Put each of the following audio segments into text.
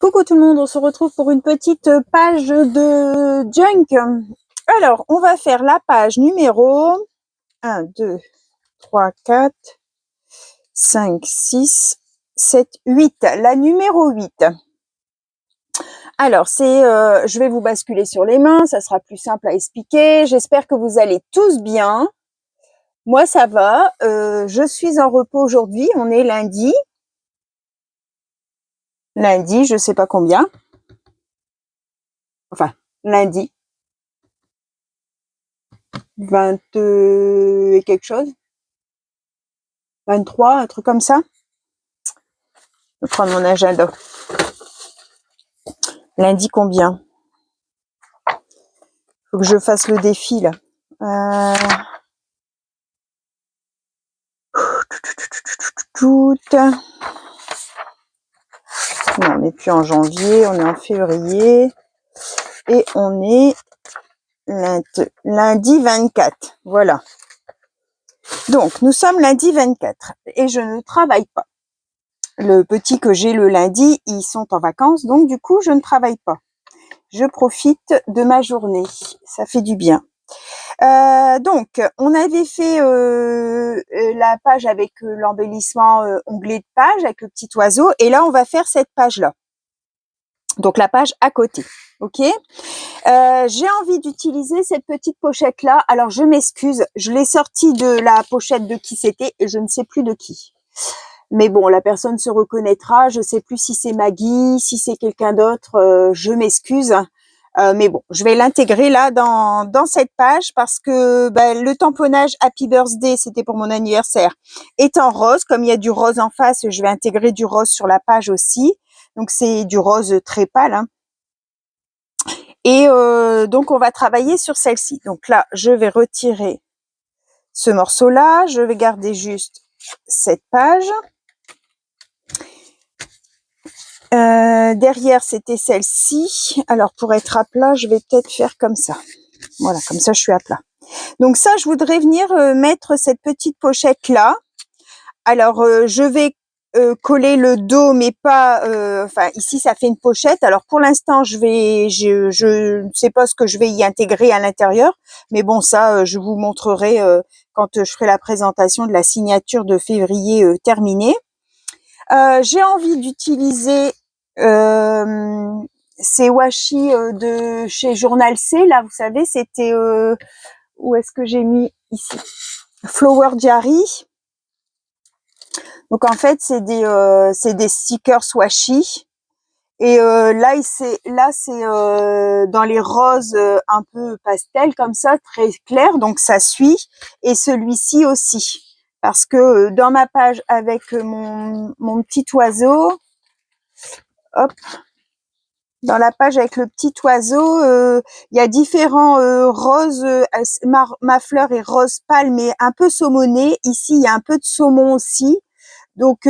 Coucou tout le monde, on se retrouve pour une petite page de junk. Alors, on va faire la page numéro 1, 2, 3, 4, 5, 6, 7, 8. La numéro 8. Alors, je vais vous basculer sur les mains, ça sera plus simple à expliquer. J'espère que vous allez tous bien. Moi, ça va. Je suis en repos aujourd'hui. On est lundi. Lundi, je sais pas combien. Enfin, lundi. 20 et quelque chose. 23, un truc comme ça. Je vais prendre mon agenda. Lundi combien? Faut que je fasse le défi là. Non, on n'est plus en janvier, on est en février. Et on est lundi 24. Voilà. Donc, nous sommes lundi 24. Et je ne travaille pas. Le petit que j'ai le lundi, ils sont en vacances. Donc, du coup, je ne travaille pas. Je profite de ma journée. Ça fait du bien. Donc, on avait fait la page avec l'embellissement onglet de page avec le petit oiseau. Et là, on va faire cette page-là. Donc, la page à côté. OK. J'ai envie d'utiliser cette petite pochette-là. Alors, je m'excuse. Je l'ai sortie de la pochette de qui c'était et je ne sais plus de qui. Mais bon, la personne se reconnaîtra. Je sais plus si c'est Maggie, si c'est quelqu'un d'autre. Je m'excuse. Mais bon, je vais l'intégrer là dans cette page parce que le tamponnage Happy Birthday, c'était pour mon anniversaire, est en rose. Comme il y a du rose en face, je vais intégrer du rose sur la page aussi. Donc, c'est du rose très pâle. Hein. Et donc, on va travailler sur celle-ci. Donc là, je vais retirer ce morceau-là. Je vais garder juste cette page. Derrière, c'était celle-ci. Alors, pour être à plat, je vais peut-être faire comme ça. Voilà, comme ça, je suis à plat. Donc ça, je voudrais venir mettre cette petite pochette-là. Alors, je vais coller le dos, mais pas... Enfin, ici, ça fait une pochette. Alors, pour l'instant, je ne sais pas ce que je vais y intégrer à l'intérieur. Mais bon, ça, je vous montrerai quand je ferai la présentation de la signature de février terminée. J'ai envie d'utiliser ces washi de chez Journal C. Là, vous savez, c'était... où est-ce que j'ai mis ici? Flower Diary. Donc en fait, c'est des stickers washi. Et là c'est dans les roses un peu pastel comme ça, très clair, donc ça suit. Et celui-ci aussi, parce que dans ma page avec mon petit oiseau, hop, dans la page avec le petit oiseau, il y a différents roses. Ma fleur est rose pâle, mais un peu saumonné. Ici, il y a un peu de saumon aussi. Donc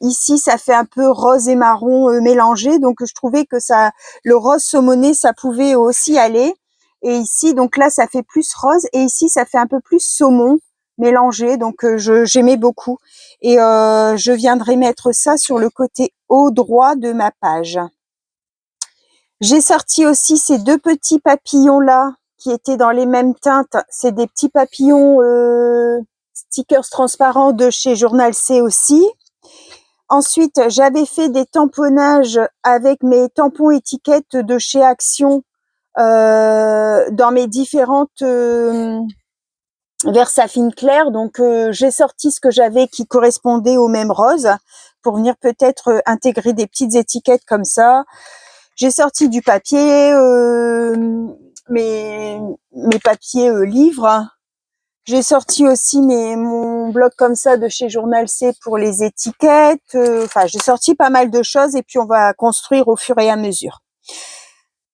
ici, ça fait un peu rose et marron mélangé. Donc je trouvais que le rose saumonné, ça pouvait aussi aller. Et ici, donc là, ça fait plus rose. Et ici, ça fait un peu plus saumon mélangé. Donc j'aimais beaucoup. Et je viendrai mettre ça sur le côté haut droit de ma page. J'ai sorti aussi ces deux petits papillons là qui étaient dans les mêmes teintes. C'est des petits papillons stickers transparents de chez Journal C aussi. Ensuite, j'avais fait des tamponnages avec mes tampons étiquettes de chez Action dans mes différentes Versafine clair. Donc, j'ai sorti ce que j'avais qui correspondait au même rose pour venir peut-être intégrer des petites étiquettes comme ça. J'ai sorti du papier, mes papiers livres. J'ai sorti aussi mon bloc comme ça de chez Journal C pour les étiquettes. Enfin, j'ai sorti pas mal de choses et puis on va construire au fur et à mesure.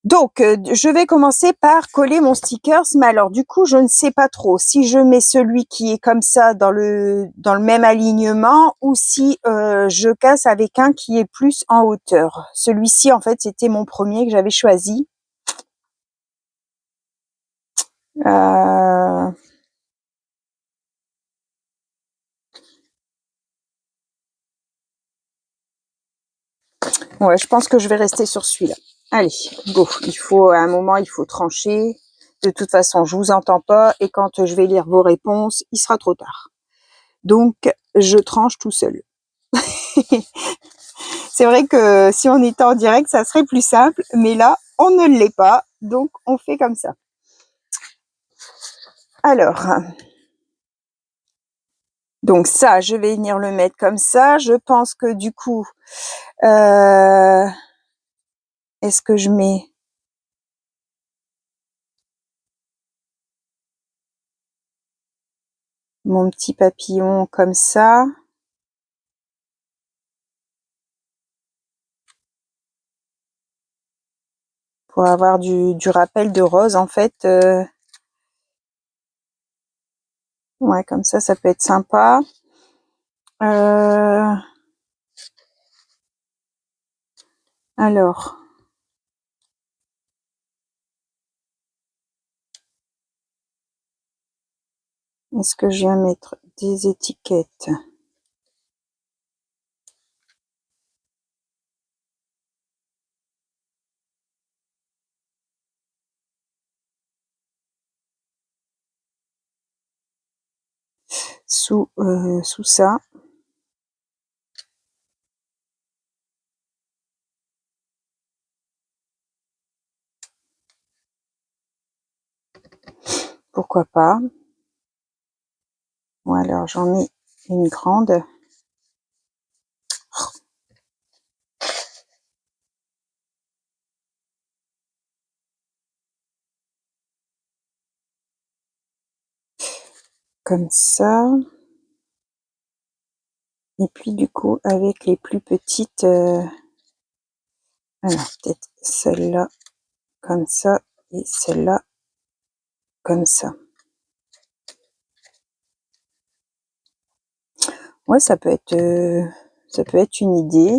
Donc, je vais commencer par coller mon stickers. Mais alors, du coup, je ne sais pas trop si je mets celui qui est comme ça dans le même alignement ou si je casse avec un qui est plus en hauteur. Celui-ci, en fait, c'était mon premier que j'avais choisi. Ouais, je pense que je vais rester sur celui-là. Allez, go. À un moment, il faut trancher. De toute façon, je vous entends pas et quand je vais lire vos réponses, il sera trop tard. Donc, je tranche tout seul. C'est vrai que si on était en direct, ça serait plus simple, mais là, on ne l'est pas, donc on fait comme ça. Alors, donc ça, je vais venir le mettre comme ça. Je pense que du coup, est-ce que je mets mon petit papillon comme ça? Pour avoir du rappel de rose, en fait. Ouais, comme ça peut être sympa. Alors, est-ce que je viens mettre des étiquettes? Sous ça. Pourquoi pas? Ou alors j'en mets une grande. Comme ça. Et puis du coup, avec les plus petites, alors peut-être celle-là comme ça et celle-là comme ça. Ouais, ça peut être une idée.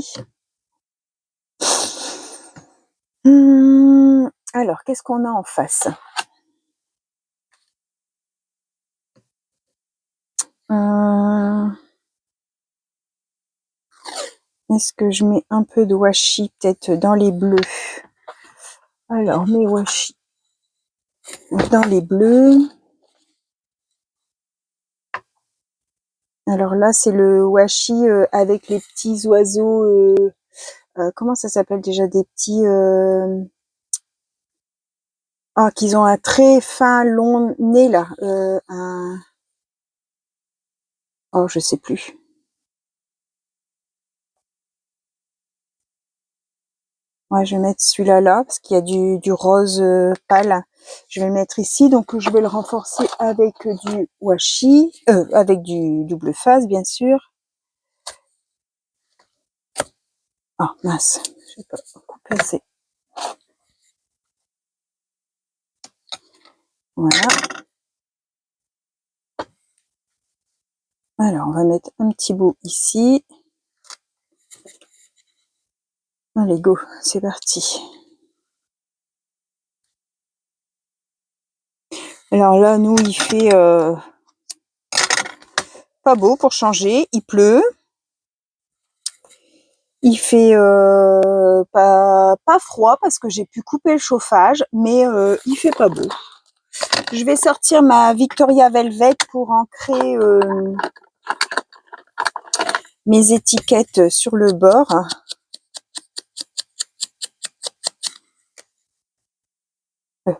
Alors, qu'est-ce qu'on a en face? Est-ce que je mets un peu de washi peut-être dans les bleus? Alors, mes washi dans les bleus. Alors là, c'est le washi avec les petits oiseaux. Comment ça s'appelle déjà? Des petits... qu'ils ont un très fin, long nez là. Oh, je sais plus. Ouais, je vais mettre celui-là là, parce qu'il y a du rose pâle. Je vais le mettre ici, donc je vais le renforcer avec du washi, avec du bleu phase, bien sûr. Oh, mince, je vais pas couper assez. Voilà. Alors, on va mettre un petit bout ici. Allez, go, c'est parti. Alors là, nous, il fait pas beau pour changer, il pleut. Il fait pas froid parce que j'ai pu couper le chauffage, mais il fait pas beau. Je vais sortir ma Victoria Velvet pour ancrer mes étiquettes sur le bord.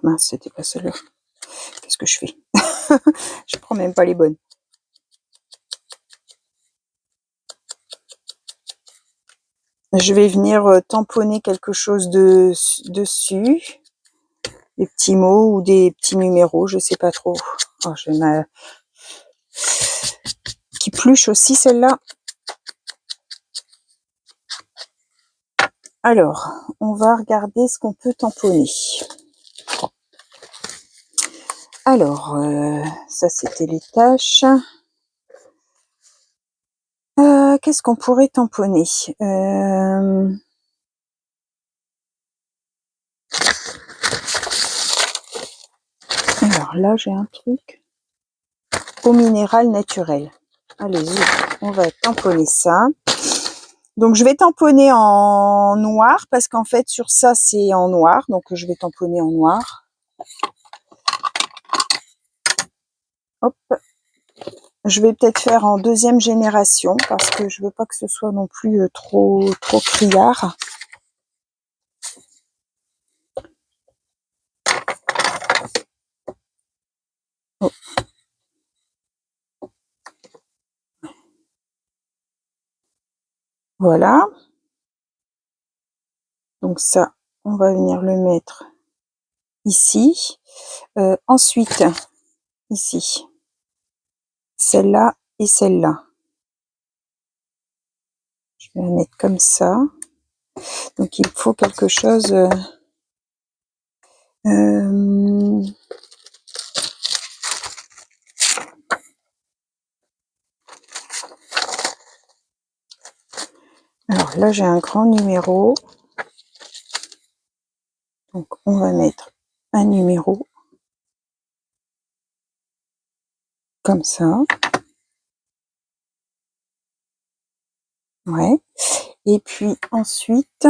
Mince, c'était pas celle-là. Qu'est-ce que je fais? Je prends même pas les bonnes. Je vais venir tamponner quelque chose dessus. Des petits mots ou des petits numéros, je sais pas trop. Oh, je vais qui pluche aussi celle-là. Alors, on va regarder ce qu'on peut tamponner. Alors, ça c'était les tâches. Qu'est-ce qu'on pourrait tamponner? Alors là, j'ai un truc. Eau minérale naturelle. Allez-y, on va tamponner ça. Donc, je vais tamponner en noir parce qu'en fait, sur ça, c'est en noir. Donc, je vais tamponner en noir. Hop. Je vais peut-être faire en deuxième génération parce que je veux pas que ce soit non plus trop criard. Oh. Voilà. Donc ça, on va venir le mettre ici. Ensuite, ici, celle-là et celle-là. Je vais la mettre comme ça. Donc il faut quelque chose. Alors là, j'ai un grand numéro. Donc on va mettre un numéro comme ça. Ouais. Et puis ensuite,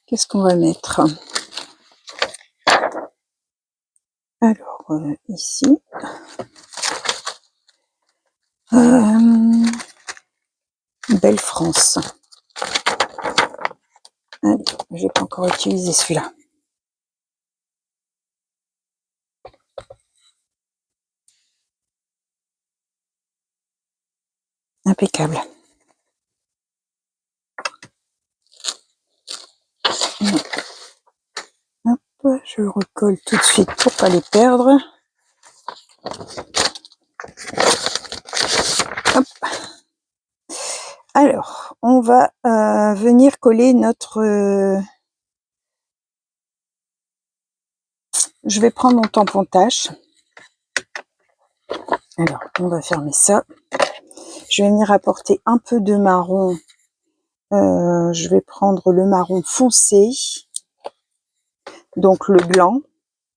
qu'est-ce qu'on va mettre? Alors, ici. Belle France. Allez, j'ai pas encore utilisé celui-là. Impeccable. Hop, je le recolle tout de suite pour pas les perdre. Hop. Alors, on va venir coller notre... Je vais prendre mon tampon tâche. Alors, on va fermer ça. Je vais venir apporter un peu de marron. Je vais prendre le marron foncé. Donc le blanc.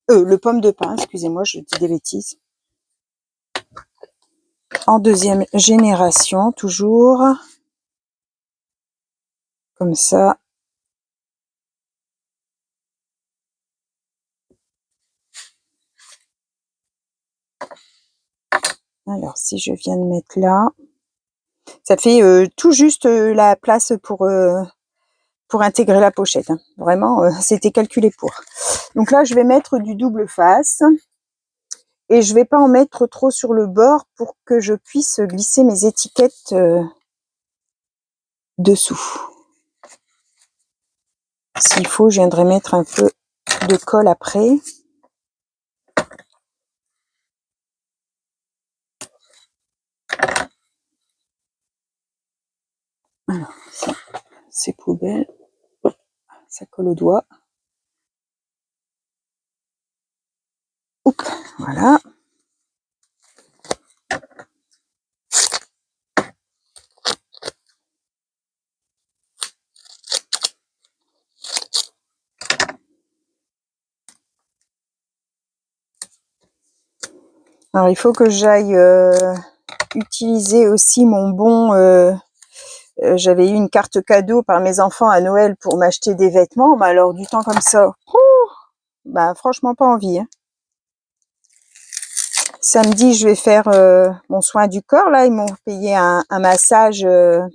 Le pomme de pin, excusez-moi, je dis des bêtises. En deuxième génération, toujours. Comme ça. Alors, si je viens de mettre là, ça fait tout juste la place pour intégrer la pochette. Hein. Vraiment, c'était calculé pour. Donc là, je vais mettre du double face. Et je vais pas en mettre trop sur le bord pour que je puisse glisser mes étiquettes dessous. S'il faut, je viendrai mettre un peu de colle après. Alors, ça, c'est poubelle. Ça colle au doigt. Oups, voilà. Alors, il faut que j'aille utiliser aussi mon bon... j'avais eu une carte cadeau par mes enfants à Noël pour m'acheter des vêtements. Mais alors, du temps comme ça, bah, franchement, pas envie. Hein. Samedi, je vais faire mon soin du corps. Là, ils m'ont payé un massage... un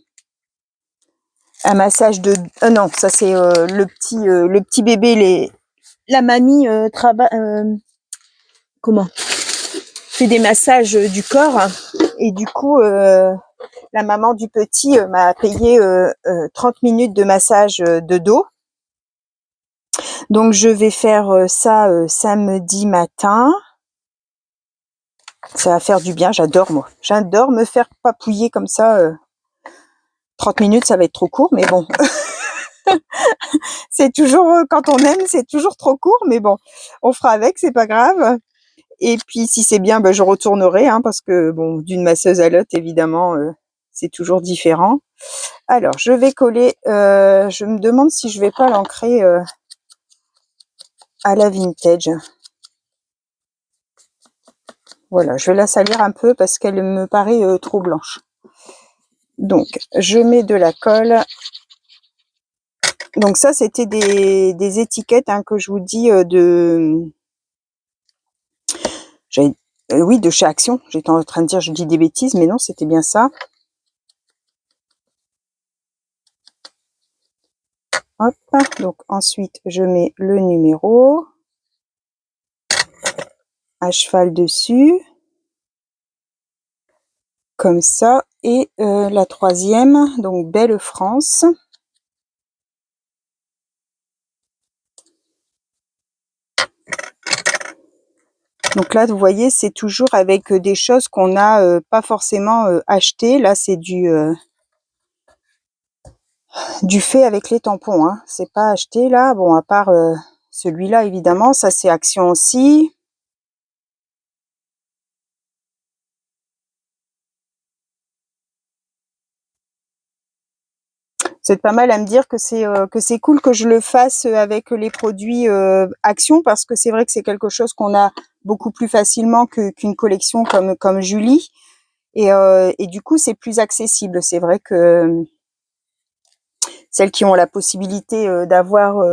massage de... non, ça c'est le petit bébé. La mamie comment fait des massages du corps. Et du coup... la maman du petit m'a payé 30 minutes de massage de dos. Donc, je vais faire ça samedi matin. Ça va faire du bien. J'adore, moi. J'adore me faire papouiller comme ça. 30 minutes, ça va être trop court, mais bon. C'est toujours, quand on aime, c'est toujours trop court, mais bon. On fera avec, c'est pas grave. Et puis, si c'est bien, ben, je retournerai, hein, parce que, bon, d'une masseuse à l'autre, évidemment, c'est toujours différent. Alors, je vais coller, je me demande si je vais pas l'ancrer à la vintage. Voilà, je vais la salir un peu parce qu'elle me paraît trop blanche. Donc, je mets de la colle. Donc ça, c'était des étiquettes hein, que je vous dis oui, de chez Action. J'étais en train de dire, je dis des bêtises, mais non, c'était bien ça. Hop, donc ensuite, je mets le numéro à cheval dessus. Comme ça. Et la troisième, donc Belle France. Donc là, vous voyez, c'est toujours avec des choses qu'on n'a pas forcément achetées. Là, c'est du fait avec les tampons. Hein. C'est pas acheté là. Bon, à part celui-là, évidemment. Ça, c'est Action aussi. Vous êtes pas mal à me dire que c'est cool que je le fasse avec les produits Action parce que c'est vrai que c'est quelque chose qu'on a beaucoup plus facilement qu'une collection comme Julie. Et du coup, c'est plus accessible. C'est vrai que celles qui ont la possibilité d'avoir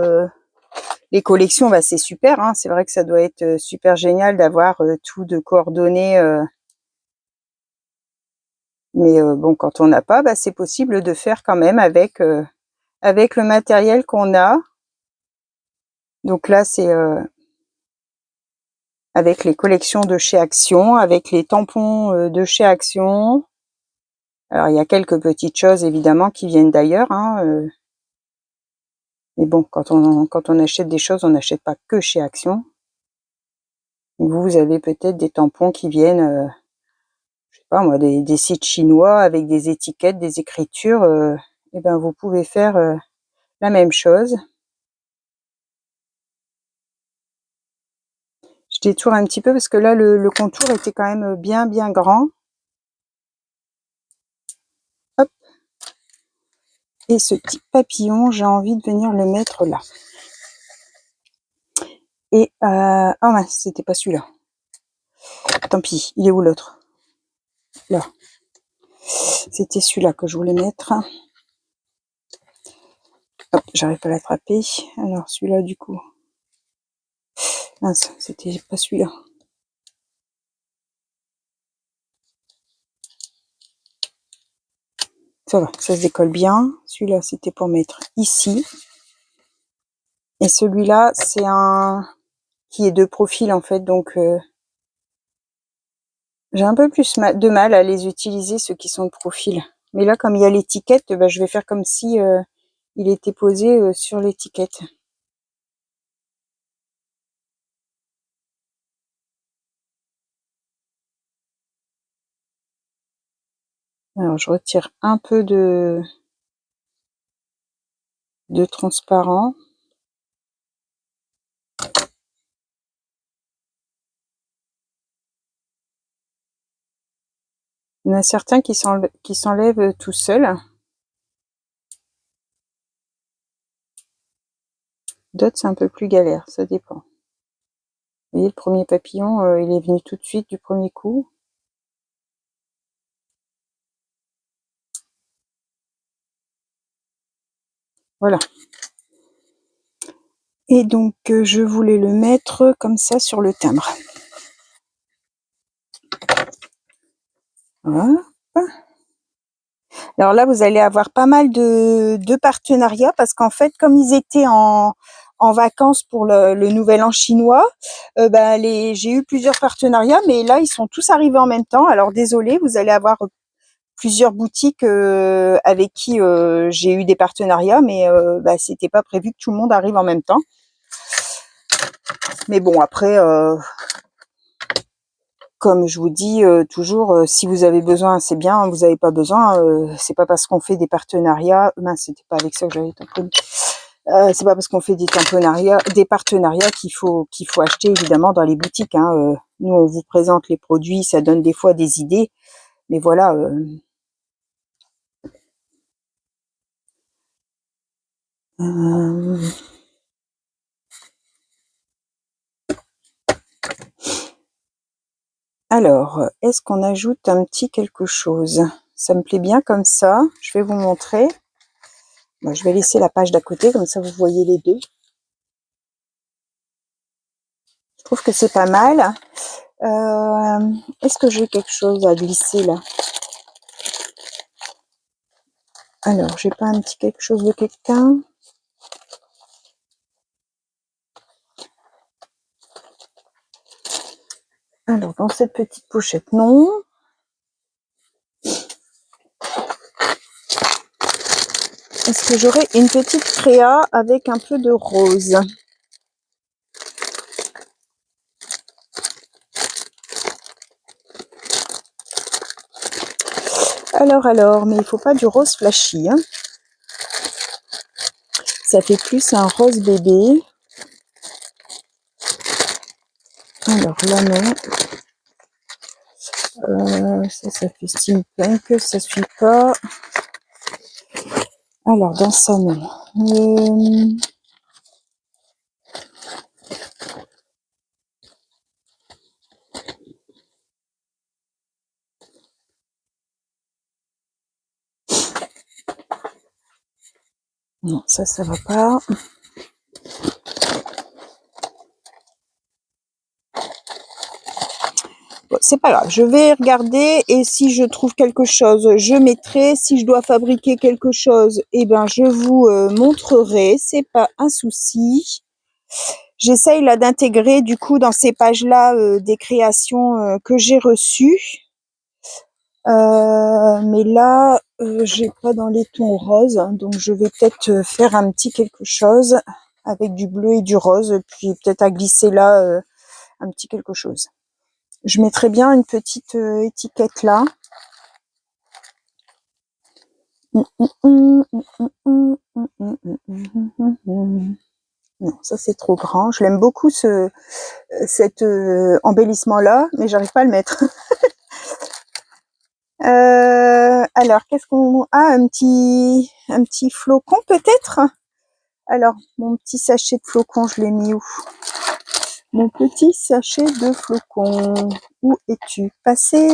les collections, bah, c'est super. Hein. C'est vrai que ça doit être super génial d'avoir tout de coordonnées. Mais bon, quand on n'a pas, bah, c'est possible de faire quand même avec le matériel qu'on a. Donc là, c'est avec les collections de chez Action, avec les tampons de chez Action. Alors, il y a quelques petites choses, évidemment, qui viennent d'ailleurs. Hein, mais bon, quand on achète des choses, on n'achète pas que chez Action. Vous avez peut-être des tampons qui viennent, je sais pas moi, des sites chinois avec des étiquettes, des écritures. Et ben, vous pouvez faire la même chose. Je détourne un petit peu parce que là, le contour était quand même bien, bien grand. Hop. Et ce petit papillon, j'ai envie de venir le mettre là. Et oh mince, c'était pas celui-là. Tant pis, il est où l'autre? Là. C'était celui-là que je voulais mettre. Hop, j'arrive pas à l'attraper. Alors celui-là du coup. Mince, c'était pas celui-là. Ça va, ça se décolle bien. Celui-là, c'était pour mettre ici. Et celui-là, c'est un qui est de profil en fait, donc j'ai un peu plus de mal à les utiliser, ceux qui sont de profil. Mais là, comme il y a l'étiquette, bah, je vais faire comme si il était posé sur l'étiquette. Alors, je retire un peu de transparent. Il y en a certains qui s'enlèvent tout seuls. D'autres, c'est un peu plus galère, ça dépend. Vous voyez, le premier papillon, il est venu tout de suite du premier coup. Voilà. Et donc, je voulais le mettre comme ça sur le timbre. Voilà. Alors là, vous allez avoir pas mal de partenariats parce qu'en fait, comme ils étaient en vacances pour le Nouvel An chinois, j'ai eu plusieurs partenariats, mais là, ils sont tous arrivés en même temps. Alors désolé, vous allez avoir plusieurs boutiques avec qui j'ai eu des partenariats, mais c'était pas prévu que tout le monde arrive en même temps. Mais bon, après, comme je vous dis toujours, si vous avez besoin, c'est bien. Vous n'avez pas besoin, c'est pas parce qu'on fait des partenariats. Mince, c'était pas avec ça que j'avais tamponné. C'est pas parce qu'on fait des partenariats qu'il faut acheter évidemment dans les boutiques. Hein. Nous, on vous présente les produits, ça donne des fois des idées, mais voilà. Alors, est-ce qu'on ajoute un petit quelque chose? Ça me plaît bien comme ça. Je vais vous montrer. Bon, je vais laisser la page d'à côté, comme ça vous voyez les deux. Je trouve que c'est pas mal. Est-ce que j'ai quelque chose à glisser là? Alors, j'ai pas un petit quelque chose de quelqu'un? Alors, dans cette petite pochette, non. Est-ce que j'aurais une petite créa avec un peu de rose? Alors, mais il faut pas du rose flashy, hein. Ça fait plus un rose bébé. Alors là, non. Ça fait steampunk, ça suit pas. Alors, dans ça, non. Non, ça va pas. Bon, c'est pas grave, je vais regarder et si je trouve quelque chose, je mettrai. Si je dois fabriquer quelque chose, eh ben, je vous montrerai. C'est pas un souci. J'essaye là d'intégrer du coup dans ces pages-là des créations que j'ai reçues. Mais là, j'ai pas dans les tons roses, hein, donc je vais peut-être faire un petit quelque chose avec du bleu et du rose, puis peut-être à glisser là un petit quelque chose. Je mettrai bien une petite étiquette là. Non, ça c'est trop grand. Je l'aime beaucoup cet embellissement là, mais j'arrive pas à le mettre. Alors, qu'est-ce qu'on a? Un petit flocon peut-être? Alors, mon petit sachet de flocons, je l'ai mis où? Mon petit sachet de flocons. Où es-tu passé?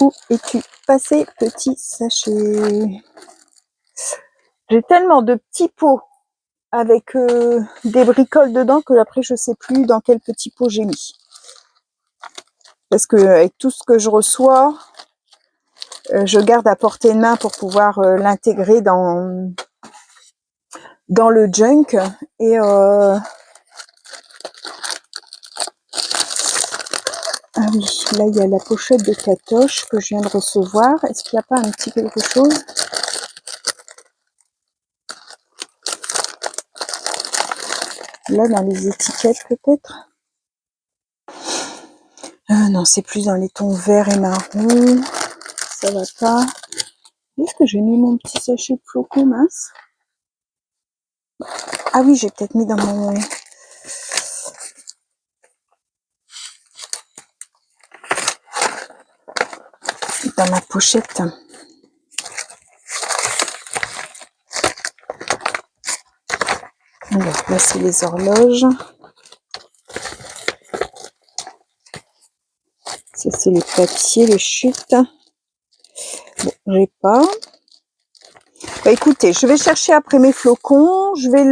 Où es-tu passé, petit sachet? J'ai tellement de petits pots avec des bricoles dedans que après je sais plus dans quel petit pot j'ai mis. Parce que avec tout ce que je reçois, je garde à portée de main pour pouvoir l'intégrer dans le junk. Et ah oui, là il y a la pochette de Catoche que je viens de recevoir. Est-ce qu'il n'y a pas un petit quelque chose? Là dans les étiquettes peut-être? Non, c'est plus dans les tons verts et marron. Ça va pas. Où est-ce que j'ai mis mon petit sachet de flocons, mince? Ah oui, j'ai peut-être mis dans mon... dans ma pochette. Alors là, c'est les horloges. Ça, c'est les papiers, les chutes. Bon, j'ai pas. Bah écoutez, je vais chercher après mes flocons. Je vais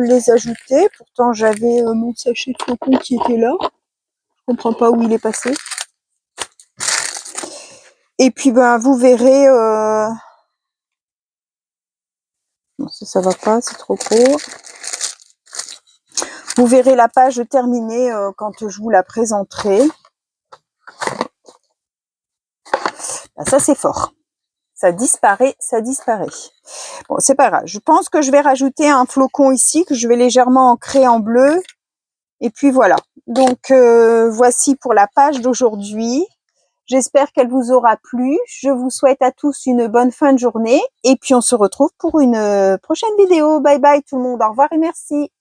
les ajouter. Pourtant, j'avais mon sachet de flocons qui était là. Je comprends pas où il est passé. Et puis, ben, vous verrez... Non, ça va pas, c'est trop court. Vous verrez la page terminée quand je vous la présenterai. Ben, ça, c'est fort. Ça disparaît, ça disparaît. Bon, c'est pas grave. Je pense que je vais rajouter un flocon ici, que je vais légèrement ancrer en bleu. Et puis voilà. Donc, voici pour la page d'aujourd'hui. J'espère qu'elle vous aura plu. Je vous souhaite à tous une bonne fin de journée. Et puis, on se retrouve pour une prochaine vidéo. Bye bye tout le monde. Au revoir et merci.